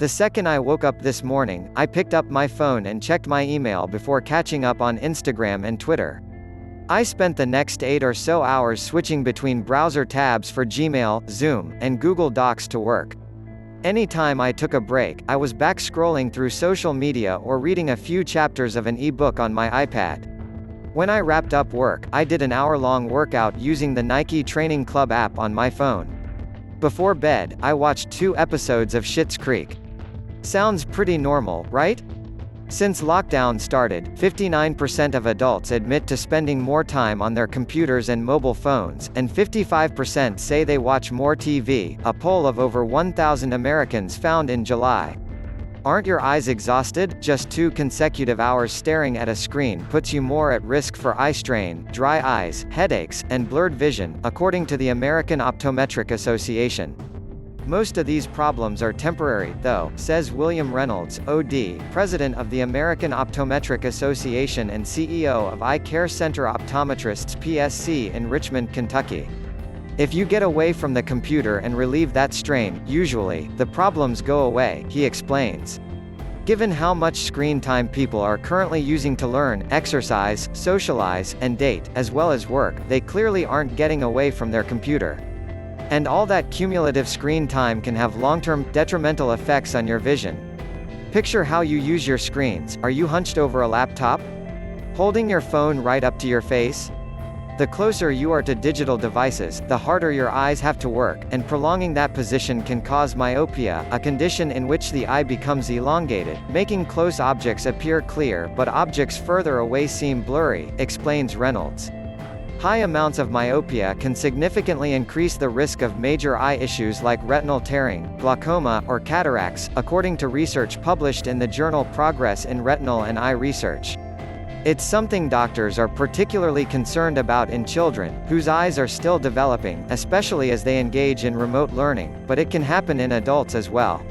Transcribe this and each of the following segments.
The second I woke up this morning, I picked up my phone and checked my email before catching up on Instagram and Twitter. I spent the next 8 or so hours switching between browser tabs for Gmail, Zoom, and Google Docs to work. Anytime I took a break, I was back scrolling through social media or reading a few chapters of an e-book on my iPad. When I wrapped up work, I did an hour-long workout using the Nike Training Club app on my phone. Before bed, I watched 2 episodes of Schitt's Creek. Sounds pretty normal, right? Since lockdown started, 59% of adults admit to spending more time on their computers and mobile phones, and 55% say they watch more TV, a poll of over 1,000 Americans found in July. Aren't your eyes exhausted? Just 2 consecutive hours staring at a screen puts you more at risk for eye strain, dry eyes, headaches, and blurred vision, according to the American Optometric Association. Most of these problems are temporary, though, says William Reynolds, OD, president of the American Optometric Association and CEO of Eye Care Center Optometrists PSC in Richmond, Kentucky. If you get away from the computer and relieve that strain, usually, the problems go away, he explains. Given how much screen time people are currently using to learn, exercise, socialize, and date, as well as work, they clearly aren't getting away from their computer. And all that cumulative screen time can have long-term, detrimental effects on your vision. Picture how you use your screens. Are you hunched over a laptop? Holding your phone right up to your face? The closer you are to digital devices, the harder your eyes have to work, and prolonging that position can cause myopia, a condition in which the eye becomes elongated, making close objects appear clear but objects further away seem blurry, explains Reynolds. High amounts of myopia can significantly increase the risk of major eye issues like retinal tearing, glaucoma, or cataracts, according to research published in the journal Progress in Retinal and Eye Research. It's something doctors are particularly concerned about in children, whose eyes are still developing, especially as they engage in remote learning, but it can happen in adults as well.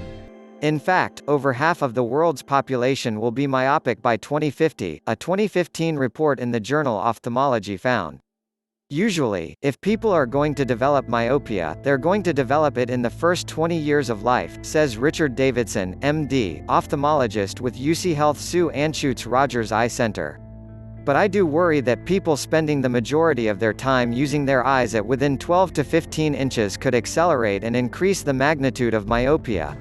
In fact, over half of the world's population will be myopic by 2050, a 2015 report in the journal Ophthalmology found. Usually, if people are going to develop myopia, they're going to develop it in the first 20 years of life, says Richard Davidson, MD, ophthalmologist with UC Health Sue Anschutz Rogers Eye Center. But I do worry that people spending the majority of their time using their eyes at within 12 to 15 inches could accelerate and increase the magnitude of myopia.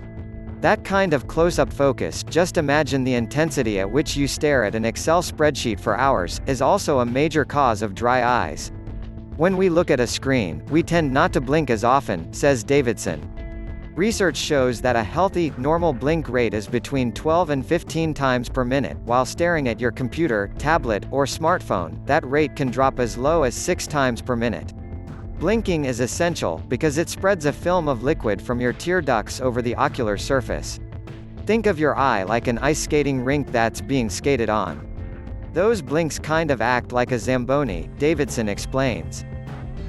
That kind of close-up focus, just imagine the intensity at which you stare at an Excel spreadsheet for hours, is also a major cause of dry eyes. When we look at a screen, we tend not to blink as often, says Davidson. Research shows that a healthy, normal blink rate is between 12 and 15 times per minute. While staring at your computer, tablet, or smartphone, that rate can drop as low as 6 times per minute. Blinking is essential, because it spreads a film of liquid from your tear ducts over the ocular surface. Think of your eye like an ice skating rink that's being skated on. Those blinks kind of act like a Zamboni, Davidson explains.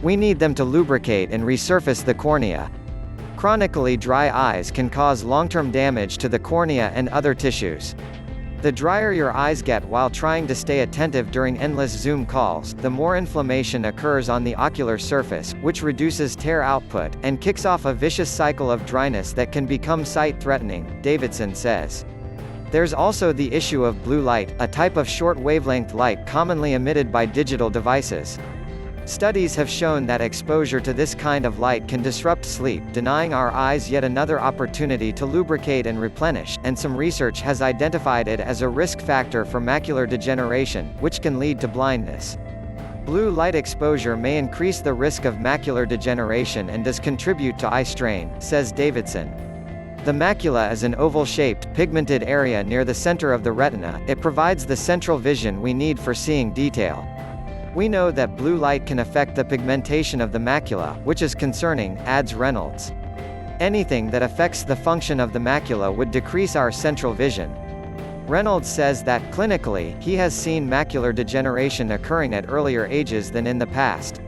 We need them to lubricate and resurface the cornea. Chronically dry eyes can cause long-term damage to the cornea and other tissues. The drier your eyes get while trying to stay attentive during endless Zoom calls, the more inflammation occurs on the ocular surface, which reduces tear output, and kicks off a vicious cycle of dryness that can become sight-threatening, Davidson says. There's also the issue of blue light, a type of short-wavelength light commonly emitted by digital devices. Studies have shown that exposure to this kind of light can disrupt sleep, denying our eyes yet another opportunity to lubricate and replenish, and some research has identified it as a risk factor for macular degeneration, which can lead to blindness. Blue light exposure may increase the risk of macular degeneration and does contribute to eye strain, says Davidson. The macula is an oval-shaped, pigmented area near the center of the retina. It provides the central vision we need for seeing detail. We know that blue light can affect the pigmentation of the macula, which is concerning, adds Reynolds. Anything that affects the function of the macula would decrease our central vision. Reynolds says that, clinically, he has seen macular degeneration occurring at earlier ages than in the past.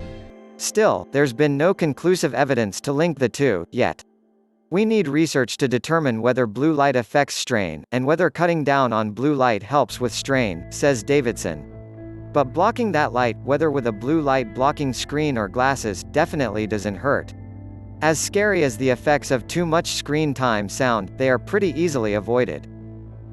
Still, there's been no conclusive evidence to link the two, yet. We need research to determine whether blue light affects strain, and whether cutting down on blue light helps with strain, says Davidson. But blocking that light, whether with a blue light blocking screen or glasses, definitely doesn't hurt. As scary as the effects of too much screen time sound, they are pretty easily avoided.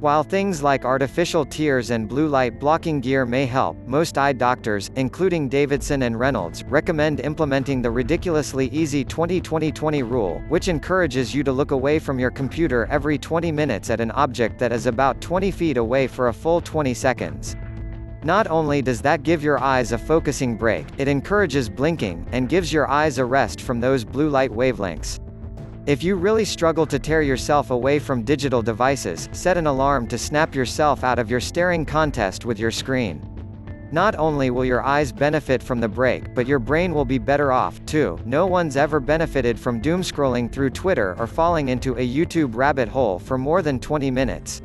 While things like artificial tears and blue light blocking gear may help, most eye doctors, including Davidson and Reynolds, recommend implementing the ridiculously easy 20-20-20 rule, which encourages you to look away from your computer every 20 minutes at an object that is about 20 feet away for a full 20 seconds. Not only does that give your eyes a focusing break, it encourages blinking, and gives your eyes a rest from those blue light wavelengths. If you really struggle to tear yourself away from digital devices, set an alarm to snap yourself out of your staring contest with your screen. Not only will your eyes benefit from the break, but your brain will be better off, too. No one's ever benefited from doomscrolling through Twitter or falling into a YouTube rabbit hole for more than 20 minutes.